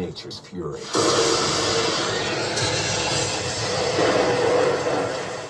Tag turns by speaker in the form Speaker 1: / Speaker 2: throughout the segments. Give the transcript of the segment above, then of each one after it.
Speaker 1: nature's fury.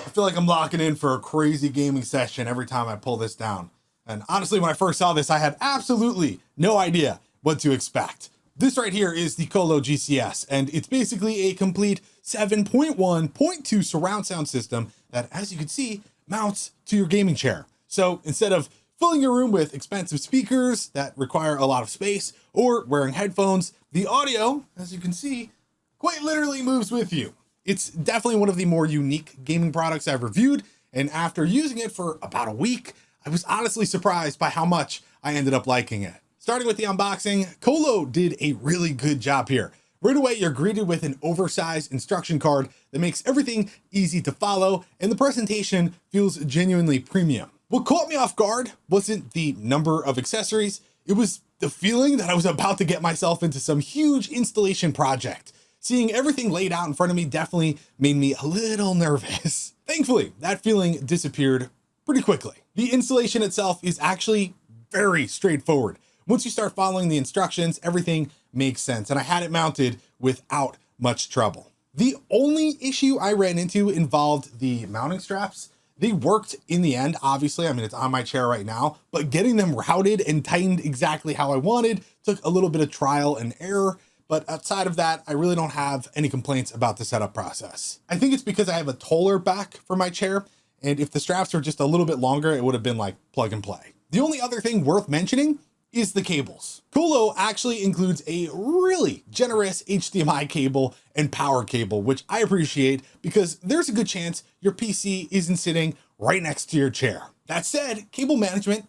Speaker 2: I feel like I'm locking in for a crazy gaming session every time I pull this down. And honestly, when I first saw this, I had absolutely no idea what to expect. This right here is the COLO GCS, and it's basically a complete 7.1.2 surround sound system that, as you can see, mounts to your gaming chair. So instead of filling your room with expensive speakers that require a lot of space or wearing headphones, the audio, as you can see, quite literally moves with you. It's definitely one of the more unique gaming products I've reviewed, and after using it for about a week, I was honestly surprised by how much I ended up liking it. Starting with the unboxing, COLO did a really good job here. Right away, you're greeted with an oversized instruction card that makes everything easy to follow, and the presentation feels genuinely premium. What caught me off guard wasn't the number of accessories, it was the feeling that I was about to get myself into some huge installation project. Seeing everything laid out in front of me definitely made me a little nervous. Thankfully, that feeling disappeared pretty quickly. The installation itself is actually very straightforward. Once you start following the instructions, everything makes sense, and I had it mounted without much trouble. The only issue I ran into involved the mounting straps. They worked in the end, obviously. I mean, it's on my chair right now, but getting them routed and tightened exactly how I wanted took a little bit of trial and error. But outside of that, I really don't have any complaints about the setup process. I think it's because I have a taller back for my chair, and if the straps were just a little bit longer, it would have been like plug and play. The only other thing worth mentioning is the cables. COLO actually includes a really generous HDMI cable and power cable, which I appreciate because there's a good chance your PC isn't sitting right next to your chair. That said, cable management,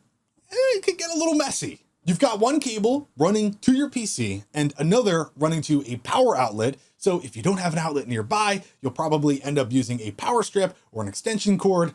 Speaker 2: it could get a little messy. You've got one cable running to your PC and another running to a power outlet. So if you don't have an outlet nearby, you'll probably end up using a power strip or an extension cord.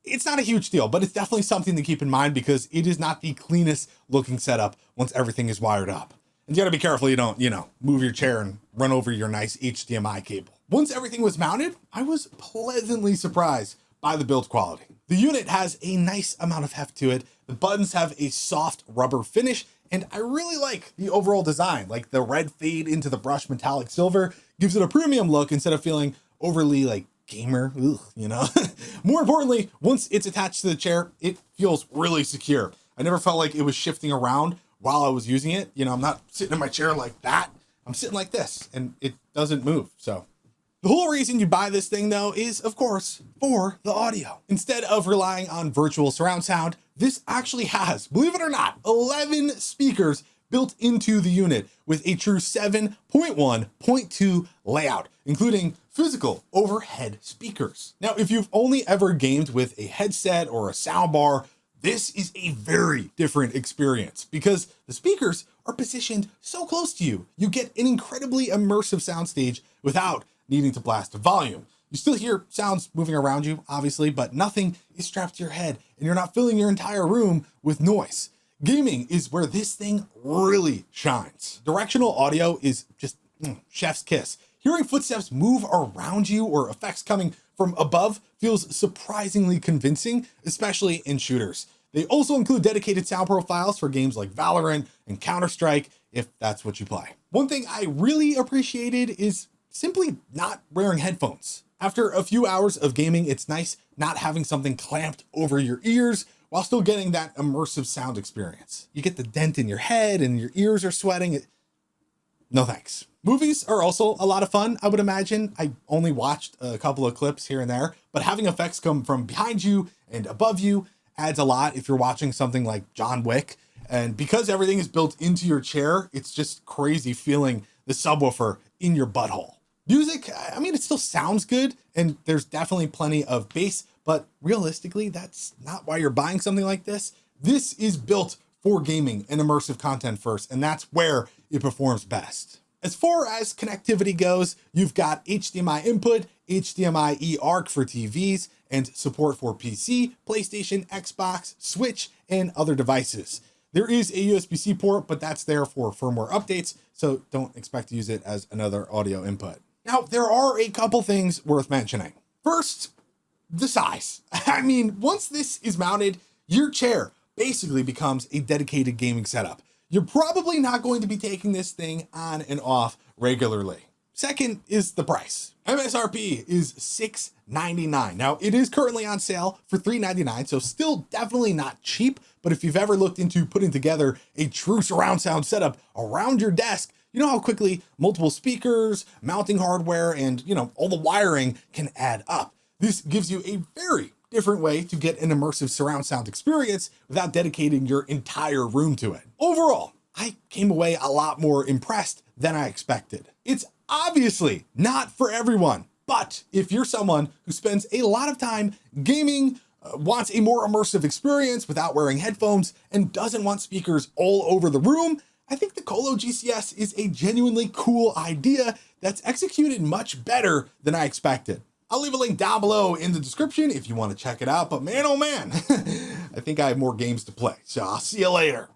Speaker 2: It's not a huge deal, but it's definitely something to keep in mind because it is not the cleanest looking setup once everything is wired up. And you gotta be careful you don't, move your chair and run over your nice HDMI cable. Once everything was mounted, I was pleasantly surprised by the build quality. The unit has a nice amount of heft to it. The buttons have a soft rubber finish, and I really like the overall design. Like the red fade into the brushed metallic silver gives it a premium look instead of feeling overly like gamer, More importantly, once it's attached to the chair, it feels really secure. I never felt like it was shifting around while I was using it. I'm not sitting in my chair like that. I'm sitting like this and it doesn't move. So the whole reason you buy this thing though is of course for the audio. Instead of relying on virtual surround sound, this actually has, believe it or not, 11 speakers built into the unit with a true 7.1.2 layout, including physical overhead speakers. Now, if you've only ever gamed with a headset or a soundbar, this is a very different experience because the speakers are positioned so close to you. You get an incredibly immersive soundstage without needing to blast the volume. You still hear sounds moving around you, obviously, but nothing is strapped to your head and you're not filling your entire room with noise. Gaming is where this thing really shines. Directional audio is just chef's kiss. Hearing footsteps move around you or effects coming from above feels surprisingly convincing, especially in shooters. They also include dedicated sound profiles for games like Valorant and Counter-Strike, if that's what you play. One thing I really appreciated is simply not wearing headphones. After a few hours of gaming, it's nice not having something clamped over your ears while still getting that immersive sound experience. You get the dent in your head and your ears are sweating. No thanks. Movies are also a lot of fun, I would imagine. I only watched a couple of clips here and there, but having effects come from behind you and above you adds a lot if you're watching something like John Wick. And because everything is built into your chair, it's just crazy feeling the subwoofer in your butthole. Music, I mean, it still sounds good and there's definitely plenty of bass, but realistically, that's not why you're buying something like this. This is built for gaming and immersive content first, and that's where it performs best. As far as connectivity goes, you've got HDMI input, HDMI eARC for TVs, and support for PC, PlayStation, Xbox, Switch, and other devices. There is a USB-C port, but that's there for firmware updates, so don't expect to use it as another audio input. Now, there are a couple things worth mentioning. First, the size. I mean, once this is mounted, your chair basically becomes a dedicated gaming setup. you're probably not going to be taking this thing on and off regularly. Second is the price. MSRP is $699. Now, it is currently on sale for $399, so still definitely not cheap, but if you've ever looked into putting together a true surround sound setup around your desk, you know how quickly multiple speakers, mounting hardware, and all the wiring can add up. This gives you a very different way to get an immersive surround sound experience without dedicating your entire room to it. Overall, I came away a lot more impressed than I expected. It's obviously not for everyone, but if you're someone who spends a lot of time gaming, wants a more immersive experience without wearing headphones, and doesn't want speakers all over the room, I think the COLO GCS is a genuinely cool idea that's executed much better than I expected. I'll leave a link down below in the description if you want to check it out, but man, oh man, I think I have more games to play, so I'll see you later.